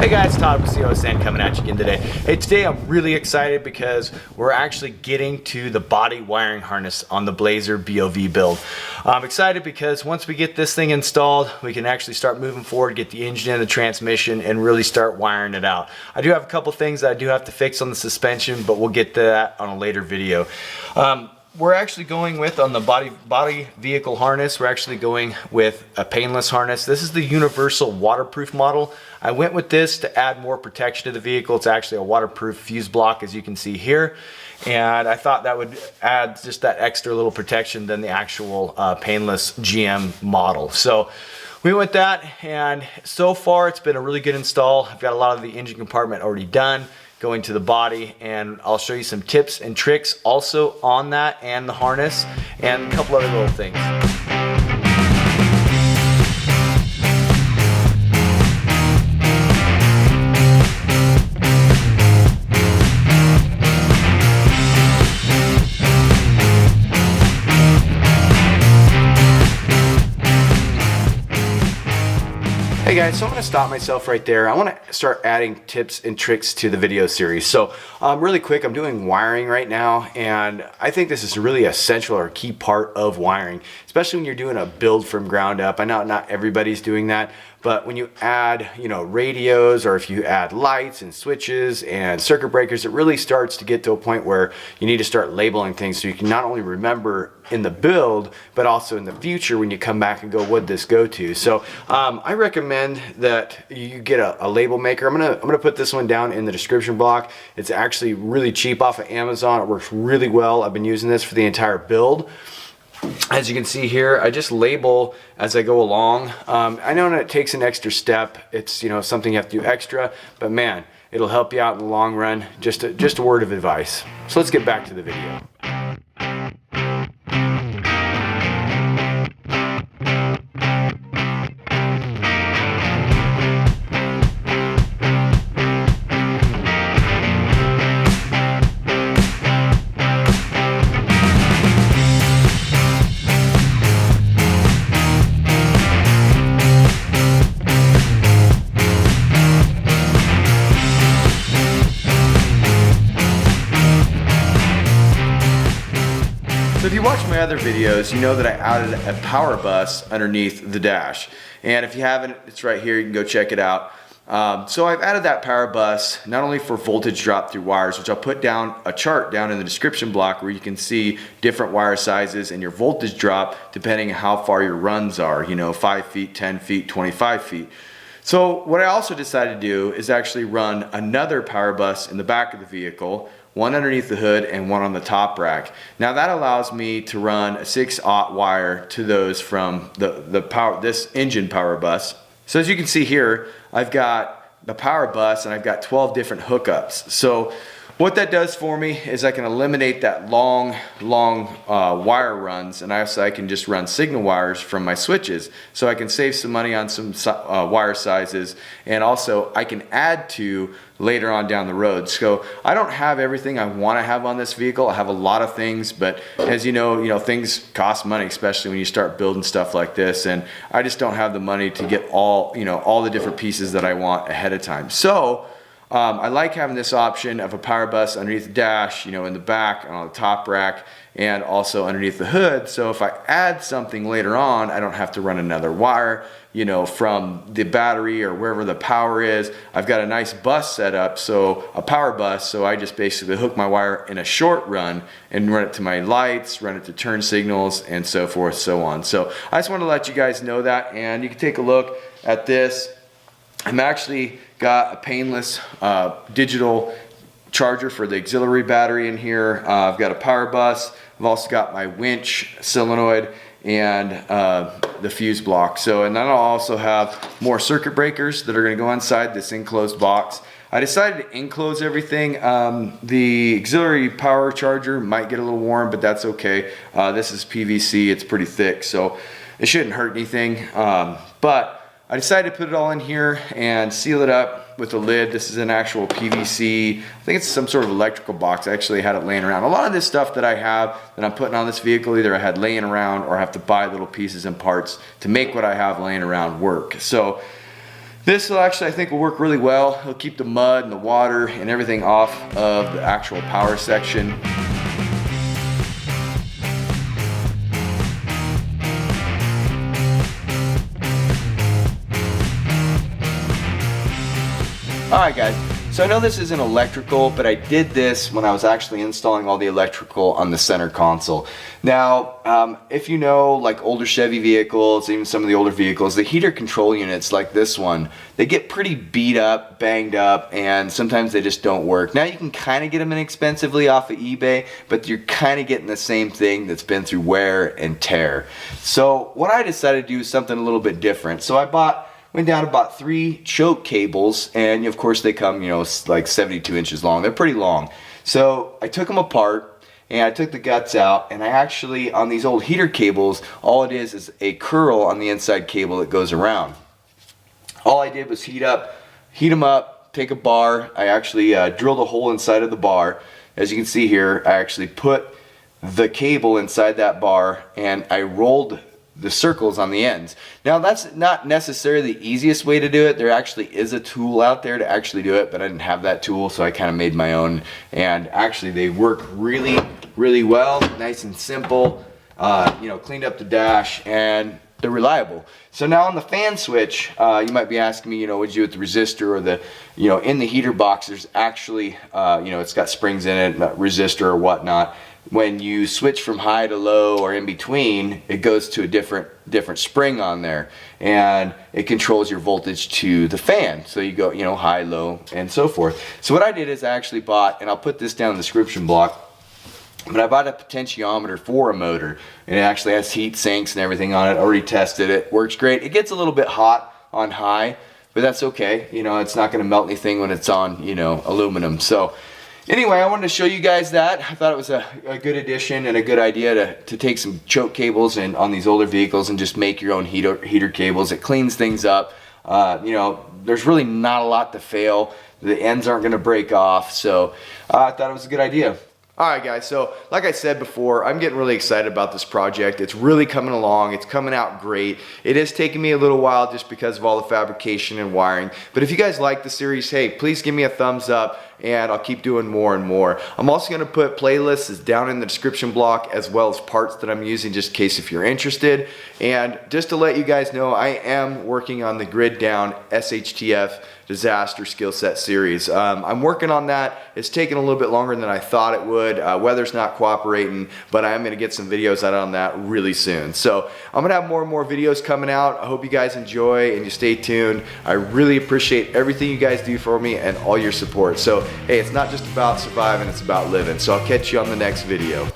Hey guys, Todd with COSN coming at you again today. Hey, today I'm really excited because we're actually getting to the body wiring harness on the Blazer BOV build. I'm excited because once we get this thing installed, we can actually start moving forward, get the engine and the transmission, and really start wiring it out. I do have a couple things that I do have to fix on the suspension, but we'll get to that on a later video. We're actually going with, on the body vehicle harness, we're actually going with a painless harness. This is the universal waterproof model. I went with this to add more protection to the vehicle. It's actually a waterproof fuse block, as you can see here. And I thought that would add just that extra little protection than the actual painless GM model. So we went with that, and so far it's been a really good install. I've got a lot of the engine compartment already done, going to the body, and I'll show you some tips and tricks also on that and the harness and a couple other little things. Hey guys, so I'm going to stop myself right there. I want to start adding tips and tricks to the video series. So really quick, I'm doing wiring right now, and I think this is really essential or a key part of wiring, especially when you're doing a build from ground up. I know not everybody's doing that, but when you add, radios, or if you add lights and switches and circuit breakers, it really starts to get to a point where you need to start labeling things so you can not only remember in the build, but also in the future when you come back and go, what'd this go to? So I recommend that you get a label maker. I'm gonna put this one down in the description block. It's actually really cheap off of Amazon. It works really well. I've been using this for the entire build. As you can see here, I just label as I go along. I know that it takes an extra step. It's something you have to do extra, but man, it'll help you out in the long run. Just a word of advice. So let's get back to the video. So if you watch my other videos, you know that I added a power bus underneath the dash. And if you haven't, it's right here, you can go check it out. So I've added that power bus not only for voltage drop through wires, which I'll put down a chart down in the description block where you can see different wire sizes and your voltage drop depending on how far your runs are, 5 feet, 10 feet, 25 feet. So what I also decided to do is actually run another power bus in the back of the vehicle, one underneath the hood and one on the top rack. Now that allows me to run a 6/0 wire to those from this engine power bus. So as you can see here, I've got the power bus and I've got 12 different hookups. So what that does for me is I can eliminate that long wire runs, and also I can just run signal wires from my switches. So I can save some money on some wire sizes, and also I can add to later on down the road. So I don't have everything I want to have on this vehicle. I have a lot of things, but as you know, things cost money, especially when you start building stuff like this, and I just don't have the money to get all the different pieces that I want ahead of time. So I like having this option of a power bus underneath the dash, in the back and on the top rack, and also underneath the hood. So if I add something later on, I don't have to run another wire, from the battery or wherever the power is. I've got a nice bus set up, so a power bus, so I just basically hook my wire in a short run and run it to my lights, run it to turn signals, and so forth, so on. So I just want to let you guys know that, and you can take a look at this. I'm actually got a painless digital charger for the auxiliary battery in here. I've got a power bus. I've also got my winch solenoid and the fuse block. And then I'll also have more circuit breakers that are going to go inside this enclosed box. I decided to enclose everything. The auxiliary power charger might get a little warm, but that's okay. This is PVC. It's pretty thick, so it shouldn't hurt anything. But I decided to put it all in here and seal it up with a lid. This is an actual PVC. I think it's some sort of electrical box. I actually had it laying around. A lot of this stuff that I have that I'm putting on this vehicle, either I had laying around or I have to buy little pieces and parts to make what I have laying around work. So This will actually, I think, will work really well. It'll keep the mud and the water and everything off of the actual power section. Alright guys, so I know this isn't electrical, but I did this when I was actually installing all the electrical on the center console. Now, if you know, like older Chevy vehicles, even some of the older vehicles, the heater control units like this one, they get pretty beat up, banged up, and sometimes they just don't work. Now you can kind of get them inexpensively off of eBay, but you're kind of getting the same thing that's been through wear and tear. So what I decided to do is something a little bit different. So went down and bought 3 choke cables, and of course they come, you know, like 72 inches long. They're pretty long. So I took them apart and I took the guts out, and I actually, on these old heater cables, all it is a curl on the inside cable that goes around. All I did was heat them up, take a bar. I actually drilled a hole inside of the bar. As you can see here, I actually put the cable inside that bar and I rolled the circles on the ends. Now that's not necessarily the easiest way to do it. There actually is a tool out there to actually do it, but I didn't have that tool, so I kind of made my own, and actually they work really, really well. Nice and simple. You know, cleaned up the dash, and they're reliable. So now on the fan switch, you might be asking me, you know, what'd you do with the resistor or the, you know, in the heater box, there's actually, you know, it's got springs in it, resistor or whatnot. When you switch from high to low or in between, it goes to a different spring on there, and it controls your voltage to the fan. So you go, you know, high, low, and so forth. So what I did is I actually bought, and I'll put this down in the description block, but I bought a potentiometer for a motor, and it actually has heat sinks and everything on it. Already tested it, works great. It gets a little bit hot on high, but that's okay. You know, it's not going to melt anything when it's on, you know, aluminum. So anyway, I wanted to show you guys that. I thought it was a good addition and a good idea to take some choke cables and on these older vehicles and just make your own heater cables. It cleans things up. You know, there's really not a lot to fail. The ends aren't going to break off, so I thought it was a good idea. Alright guys, so like I said before, I'm getting really excited about this project. It's really coming along. It's coming out great. It is taking me a little while just because of all the fabrication and wiring. But if you guys like the series, hey, please give me a thumbs up and I'll keep doing more and more. I'm also going to put playlists down in the description block as well as parts that I'm using just in case if you're interested. And just to let you guys know, I am working on the Grid Down SHTF Disaster Skill Set series. I'm working on that. It's taking a little bit longer than I thought it would. Weather's not cooperating, but I am going to get some videos out on that really soon. So I'm going to have more and more videos coming out. I hope you guys enjoy and you stay tuned. I really appreciate everything you guys do for me and all your support. So hey, it's not just about surviving, it's about living. So I'll catch you on the next video.